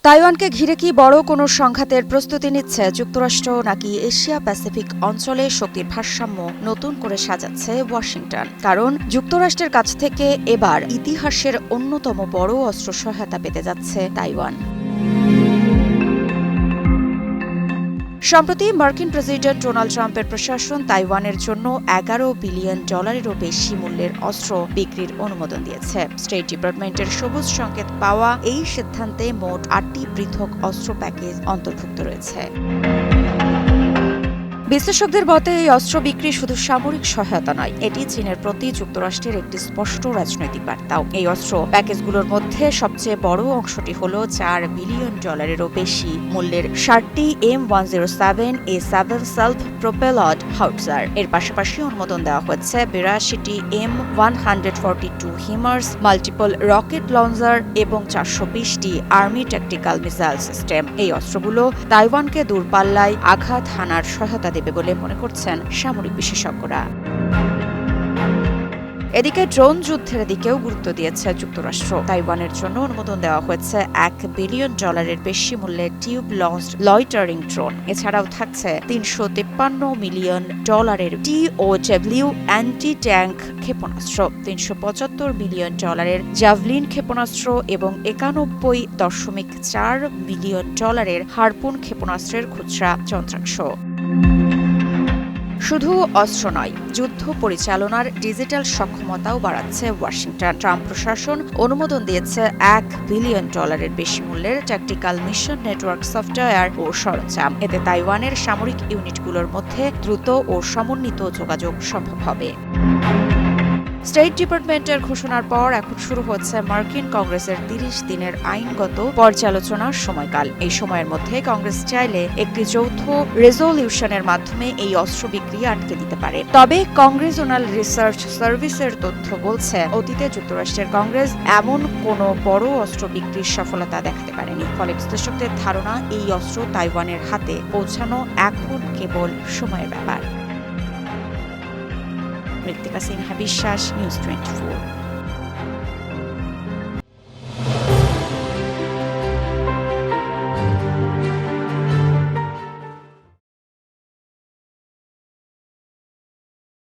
তাইওয়ানকে ঘিরে কি বড় কোনো সংঘাতের প্রস্তুতি নিচ্ছে যুক্তরাষ্ট্র, নাকি এশিয়া প্যাসিফিক অঞ্চলে শক্তির ভারসাম্য নতুন করে সাজাচ্ছে ওয়াশিংটন? কারণ যুক্তরাষ্ট্রের কাছ থেকে এবার ইতিহাসের অন্যতম বড় অস্ত্র সহায়তা পেতে যাচ্ছে তাইওয়ান। সম্প্রতি মার্কিন প্রেসিডেন্ট ডোনাল্ড ট্রাম্পের প্রশাসন তাইওয়ানের জন্য $11 বিলিয়ন বেশি মূল্যের অস্ত্র বিক্রির অনুমোদন দিয়েছে। স্টেট ডিপার্টমেন্টের সবুজ সংকেত পাওয়া এই সিদ্ধান্তে মোট 8টি পৃথক অস্ত্র প্যাকেজ অন্তর্ভুক্ত রয়েছে। বিশ্লেষকদের মতে এই অস্ত্র বিক্রি শুধু সামরিক সহায়তা নয়, এটি চীনের প্রতি যুক্তরাষ্ট্রের একটি স্পষ্ট রাজনৈতিক বার্তাও। এই অস্ত্র প্যাকেজগুলোর মধ্যে সবচেয়ে বড় অংশটি হল $4 বিলিয়ন বেশি মূল্যের 7টি M107A7 সেলফ প্রোপেলড হাউটজার। এর পাশাপাশি অনুমোদন দেওয়া হয়েছে 82টি M142 হিমার্স মাল্টিপল রকেট লঞ্চার এবং 420টি আর্মি ট্যাকটিক্যাল মিসাইল সিস্টেম। এই অস্ত্রগুলো তাইওয়ানকে দূরপাল্লায় আঘাত হানার সহায়তা দেবে বলে মনে করছেন সামরিক বিশেষজ্ঞরা। এদিকে ড্রোন যুদ্ধের দিকেও গুরুত্ব দিয়েছে যুক্তরাষ্ট্র। তাইওয়ানের জন্য অনুমোদন দেওয়া হয়েছে $1 বিলিয়ন বেশি মূল্যের টিউব লঞ্চড লয়টারিং ড্রোন। এছাড়াও থাকছে $353 মিলিয়ন TOW অ্যান্টি ট্যাঙ্ক ক্ষেপণাস্ত্র, $375 মিলিয়ন জ্যাভলিন ক্ষেপণাস্ত্র এবং $91.4 মিলিয়ন হারপুন ক্ষেপণাস্ত্রের খুচরা যন্ত্রাংশ। শুধু অস্ত্র নয়, যুদ্ধ পরিচালনার ডিজিটাল সক্ষমতাও বাড়াচ্ছে ওয়াশিংটন। ট্রাম্প প্রশাসন অনুমোদন দিয়েছে $1 বিলিয়ন বেশি মূল্যের ট্যাকটিক্যাল মিশন নেটওয়ার্ক সফটওয়্যার ও সরঞ্জাম। এতে তাইওয়ানের সামরিক ইউনিটগুলোর মধ্যে দ্রুত ও সমন্বিত যোগাযোগ সম্ভব হবে। স্টেট ডিপার্টমেন্টের ঘোষণার পর এখন শুরু হচ্ছে মার্কিন কংগ্রেসের 30 দিনের আইনগত পর্যালোচনার সময়কাল। এই সময়ের মধ্যে কংগ্রেস চাইলে একটি যৌথ রেজলিউশনের মাধ্যমে এই অস্ত্র বিক্রি আটকে দিতে পারে। তবে কংগ্রেসনাল রিসার্চ সার্ভিসের তথ্য বলছে, অতীতে যুক্তরাষ্ট্রের কংগ্রেস এমন কোনো বড় অস্ত্র বিক্রির সফলতা দেখাতে পারেনি। ফলে বিশ্লেষকদের ধারণা, এই অস্ত্র তাইওয়ানের হাতে পৌঁছানো এখন কেবল সময়ের ব্যাপার। মৃত্তিকা সিনহা বিশ্বাস, নিউজ 24।